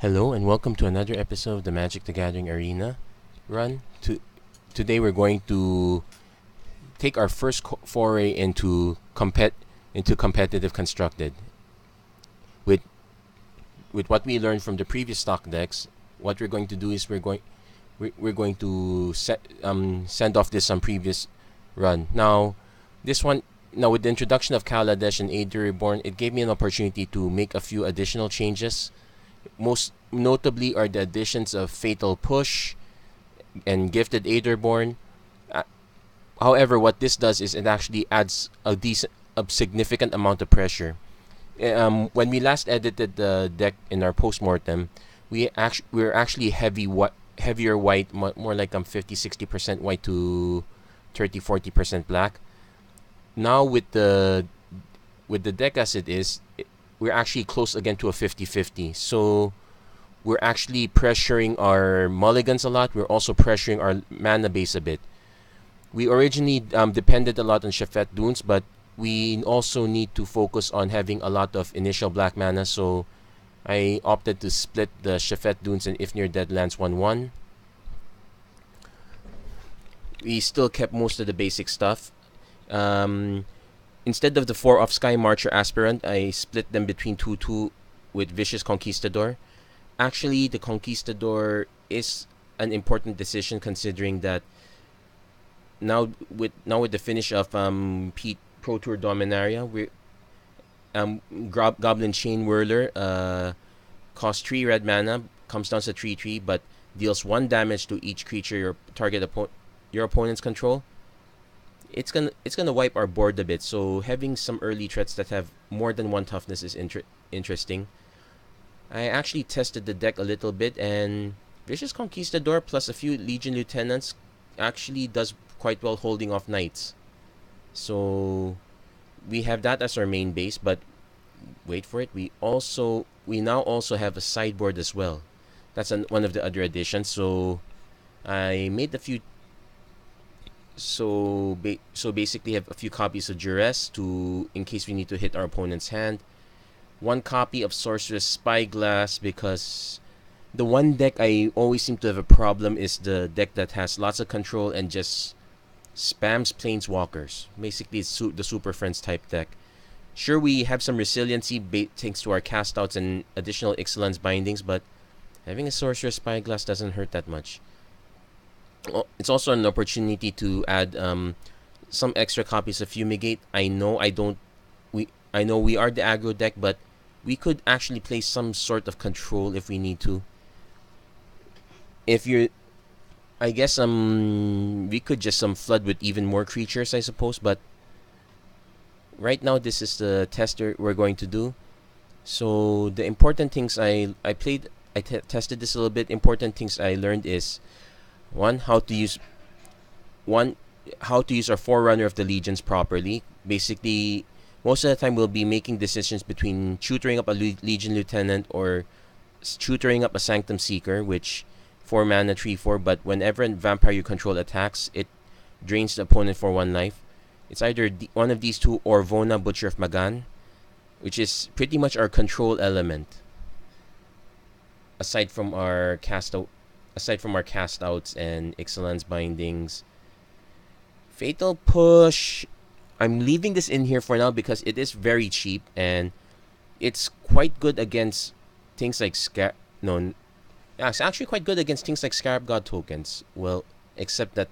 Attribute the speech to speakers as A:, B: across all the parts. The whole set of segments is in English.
A: Hello and welcome to another episode of the Magic the Gathering Arena Run. Today we're going to take our first foray into competitive constructed. With what we learned from the previous stock decks, what we're going to do is we're going to send off this previous run. Now with the introduction of Kaladesh and Aether Revolt, it gave me an opportunity to make a few additional changes. Most notably are the additions of Fatal Push and Gifted Aetherborn. However, what this does is it actually adds a significant amount of pressure. When we last edited the deck in our postmortem, we're actually heavier white, more like 50-60% white to 30-40% black. Now with the deck as it is, we're actually close again to a 50-50. So we're actually pressuring our mulligans a lot. We're also pressuring our mana base a bit. We originally depended a lot on Shafet Dunes, but we also need to focus on having a lot of initial black mana. So I opted to split the Shafet Dunes and If Near Dead lands 1/1. We still kept most of the basic stuff. Instead of the 4 of Sky Marcher Aspirant, I split them between 2/2 with Vicious Conquistador. Actually, the Conquistador is an important decision considering that now with the finish of Pete Pro Tour Dominaria, we Goblin Chain Whirler costs 3 red mana, comes down to 3/3, but deals 1 damage to each creature your opponents control. It's gonna wipe our board a bit, so having some early threats that have more than 1 toughness is interesting. I actually tested the deck a little bit, and Vicious Conquistador plus a few Legion Lieutenants actually does quite well holding off knights. So we have that as our main base, but wait for it, we now also have a sideboard as well. That's one of the other additions. So I made a few. So basically have a few copies of Duress in case we need to hit our opponent's hand. 1 copy of Sorceress Spyglass, because the one deck I always seem to have a problem is the deck that has lots of control and just spams Planeswalkers. Basically it's the Super Friends type deck. Sure, we have some resiliency thanks to our castouts and additional Ixalan's bindings, but having a Sorceress Spyglass doesn't hurt that much. It's also an opportunity to add some extra copies of Fumigate. I know we are the aggro deck, but we could actually play some sort of control if we need to. I guess we could just flood with even more creatures, I suppose. But right now, this is the tester we're going to do. So the important things I tested this a little bit. Important things I learned is how to use our Forerunner of the Legions properly. Basically, most of the time we'll be making decisions between tutoring up a Legion Lieutenant or tutoring up a Sanctum Seeker, which 4 mana 3/4, but whenever a vampire you control attacks, it drains the opponent for 1 life. It's either one of these two or Vona, Butcher of Magan, which is pretty much our control element. Aside from our castouts and Ixalan's bindings. Fatal Push, I'm leaving this in here for now because it is very cheap and it's quite good against things like it's actually quite good against things like Scarab God tokens. Well, except that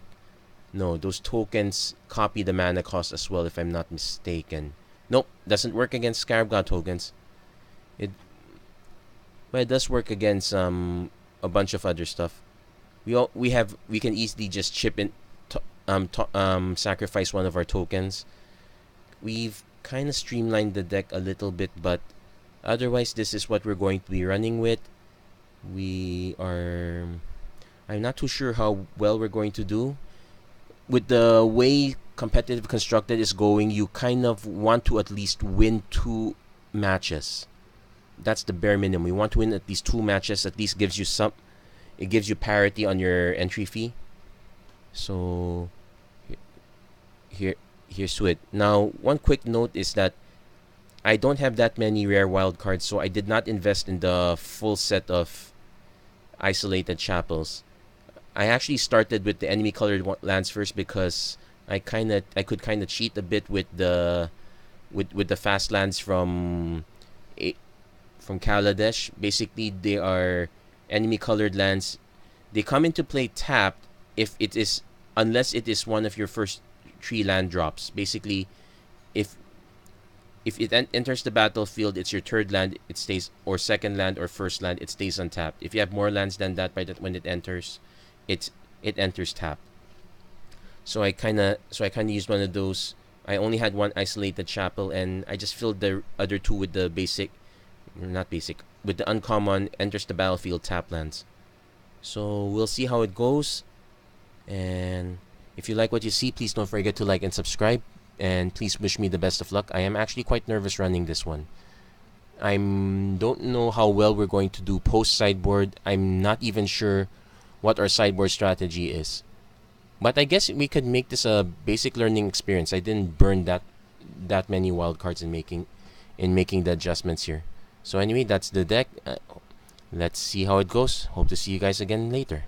A: those tokens copy the mana cost as well, if I'm not mistaken. Nope, doesn't work against Scarab God tokens. It does work against a bunch of other stuff. We can easily just chip in, sacrifice one of our tokens. We've kind of streamlined the deck a little bit, but otherwise this is what we're going to be running with. I'm not too sure how well we're going to do. With the way competitive constructed is going, you kind of want to at least win 2 matches. That's the bare minimum. We want to win at least 2 matches. At least gives you parity on your entry fee. So here's to it. Now, one quick note is that I don't have that many rare wild cards, so I did not invest in the full set of isolated chapels. I actually started with the enemy colored lands first because I could kind of cheat a bit with the fast lands from Kaladesh. Basically, they are enemy colored lands. They come into play tapped if it is unless it is one of your first 3 land drops. Basically, if it enters the battlefield, it's your third land. It stays, or second land, or first land. It stays untapped. If you have more lands than that, when it enters, it enters tapped. So I kind of used one of those. I only had one isolated chapel, and I just filled the other 2 with the with the uncommon enters the battlefield tap lands. So we'll see how it goes. And if you like what you see, please don't forget to like and subscribe. And please wish me the best of luck. I am actually quite nervous running this one. I don't know how well we're going to do post sideboard. I'm not even sure what our sideboard strategy is. But I guess we could make this a basic learning experience. I didn't burn that many wild cards in making the adjustments here. So anyway, that's the deck. Let's see how it goes. Hope to see you guys again later.